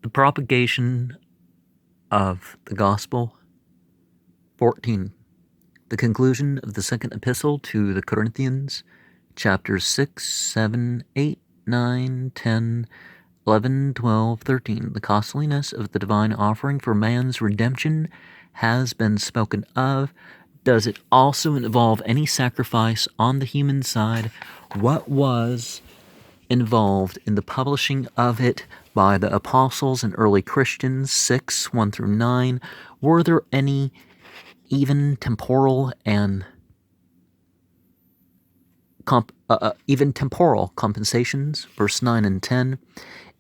The propagation of the gospel. 14. The conclusion of the second epistle to the Corinthians, chapters 6, 7, 8, 9, 10, 11, 12, 13. The costliness of the divine offering for man's redemption has been spoken of. Does it also involve any sacrifice on the human side? What was involved in the publishing of it by the apostles and early Christians, 6, 1 through 9? Were there any even temporal compensations? Verse 9 and 10.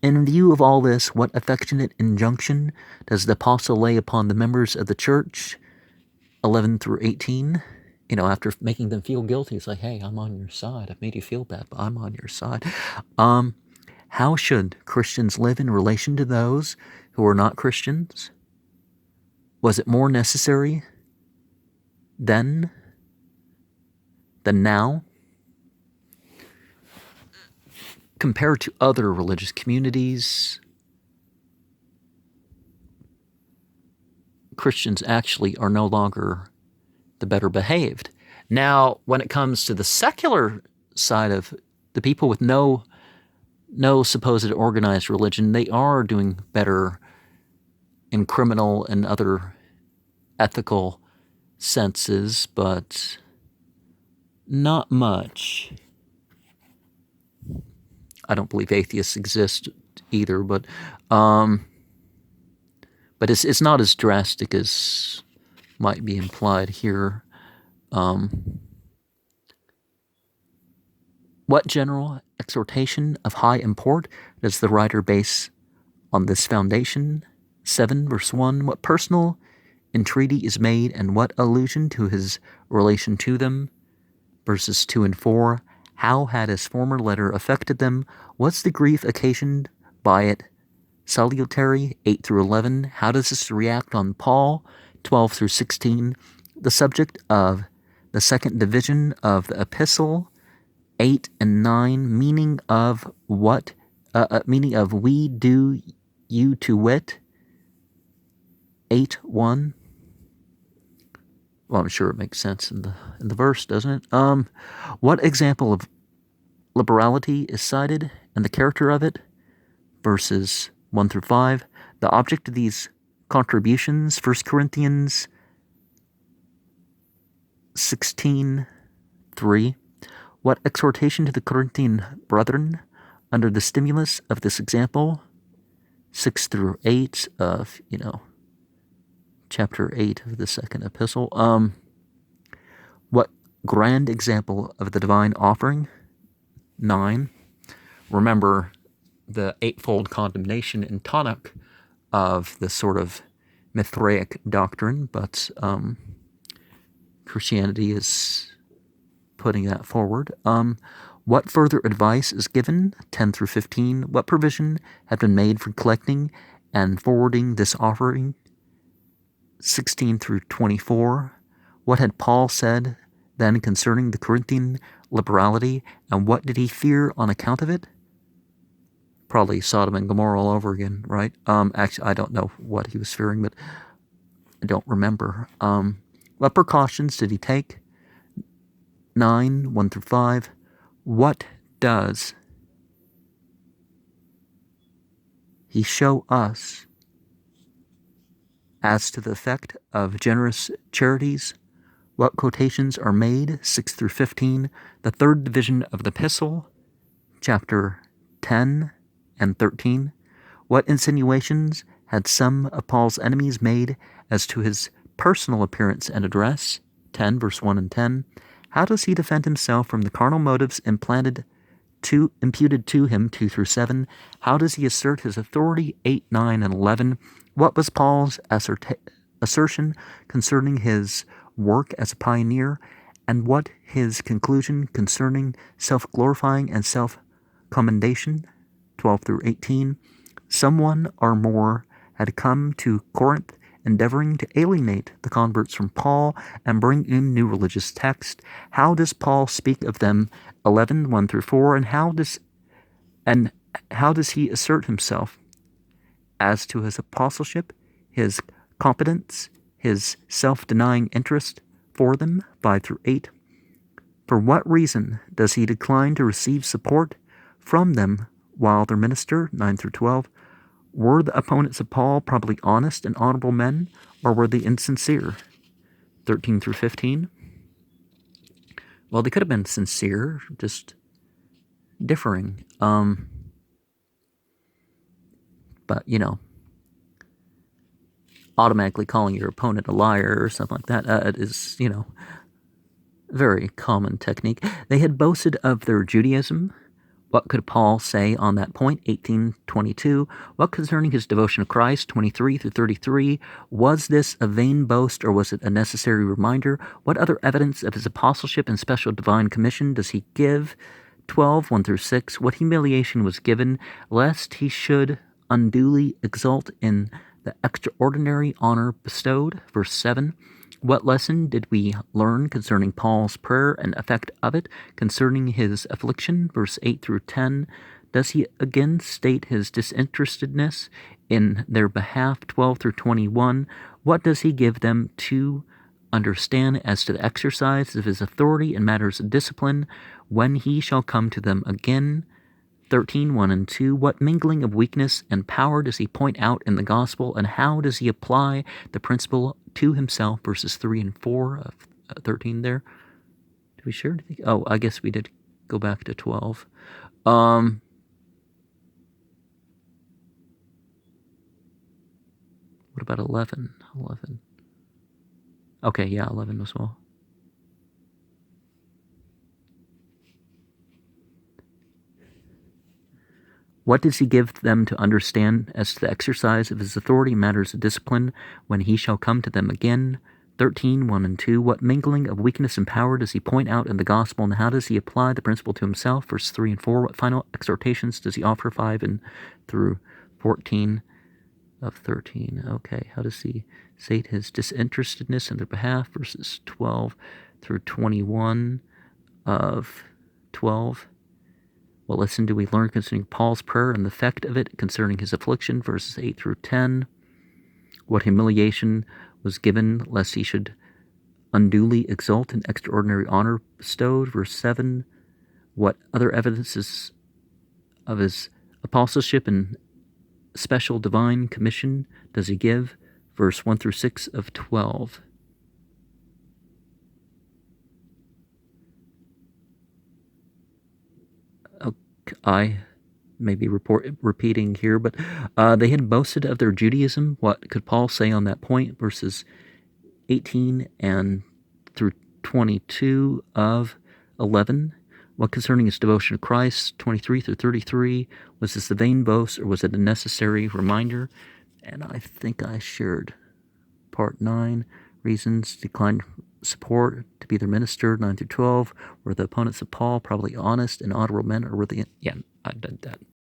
In view of all this, what affectionate injunction does the apostle lay upon the members of the church? 11 through 18. After making them feel guilty, it's like, hey, I'm on your side. I've made you feel bad, but I'm on your side. How should Christians live in relation to those who are not Christians? Was it more necessary then than now? Compared to other religious communities, Christians actually are no longer the better behaved. Now, when it comes to the secular side of the people with no supposed organized religion, they are doing better in criminal and other ethical senses, but not much. I don't believe atheists exist either, but it's not as drastic as might be implied here. What general exhortation of high import does the writer base on this foundation? 7 verse 1. What personal entreaty is made, and what allusion to his relation to them? Verses 2 and 4. How had his former letter affected them? What's the grief occasioned by it? Salutary, 8 through 11. How does this react on Paul? 12 through 16. The subject of the second division of the epistle, 8 and 9. Meaning of what? Meaning of we do you to wit, 8 1. Well, I'm sure it makes sense in the verse, doesn't it? What example of liberality is cited and the character of it? Verses 1 through 5. The object of these contributions, 1 Corinthians 16, 3. What exhortation to the Corinthian brethren under the stimulus of this example? 6 through 8 of, chapter 8 of the second epistle. What grand example of the divine offering? 9. Remember the eightfold condemnation in Tanakh of the sort of Mithraic doctrine, but Christianity is putting that forward. What further advice is given? 10 through 15. What provision had been made for collecting and forwarding this offering? 16 through 24. What had Paul said then concerning the Corinthian liberality, and what did he fear on account of it? Probably Sodom and Gomorrah all over again, right? Actually, I don't know what he was fearing, but I don't remember. What precautions did he take? 9, 1 through 5. What does he show us as to the effect of generous charities? What quotations are made? 6 through 15. The third division of the epistle, chapter 10 and 13. What insinuations had some of Paul's enemies made as to his personal appearance and address? 10 verse 1 and 10. How does he defend himself from the carnal motives imputed to him? 2 through 7. How does he assert his authority? 8, 9, and 11. What was Paul's assertion concerning his work as a pioneer, and what his conclusion concerning self-glorifying and self-commendation? 12 through 18. Someone or more had come to Corinth endeavoring to alienate the converts from Paul and bring in new religious texts. How does Paul speak of them? 11, 1 through 4. And how does he assert himself? as to his apostleship, his competence, his self-denying interest for them, 5 through 8. For what reason does he decline to receive support from them while their minister, 9 through 12? Were the opponents of Paul probably honest and honorable men, or were they insincere? 13 through 15. Well, they could have been sincere, just differing. But, automatically calling your opponent a liar or something like that is, very common technique. They had boasted of their Judaism. What could Paul say on that point? 18:22. What concerning his devotion to Christ? 23 through 33. Was this a vain boast, or was it a necessary reminder? What other evidence of his apostleship and special divine commission does he give? 12, 1 through 6. What humiliation was given, lest he should unduly exult in the extraordinary honor bestowed? Verse 7. What lesson did we learn concerning Paul's prayer and effect of it, concerning his affliction? Verse 8 through 10. Does he again state his disinterestedness in their behalf? 12 through 21. What does he give them to understand as to the exercise of his authority in matters of discipline when he shall come to them again? 13, 1 and 2. What mingling of weakness and power does he point out in the gospel, and how does he apply the principle to himself? Verses 3 and 4 of 13 there. Did we share anything? Oh, I guess we did go back to 12. What about 11? 11. Okay, yeah, 11 as well. What does he give them to understand as to the exercise of his authority in matters of discipline when he shall come to them again? 13, 1 and 2. What mingling of weakness and power does he point out in the gospel, and how does he apply the principle to himself? Verse 3 and 4. What final exhortations does he offer? 5 and through 14 of 13. Okay, how does he state his disinterestedness in their behalf? Verses 12 through 21 of 12. What lesson do we learn concerning Paul's prayer and the effect of it concerning his affliction? Verses 8 through 10. What humiliation was given lest he should unduly exult in extraordinary honor bestowed? Verse 7. What other evidences of his apostleship and special divine commission does he give? Verse 1 through 6 of 12. I may be repeating here, but they had boasted of their Judaism. What could Paul say on that point? Verses 18 and through 22 of 11. What concerning his devotion to Christ? 23 through 33. Was this a vain boast, or was it a necessary reminder? And I think I shared part 9. Reasons declined support to be their minister, 9 through 12. Were the opponents of Paul probably honest and honorable men, or were they... Yeah, I did that.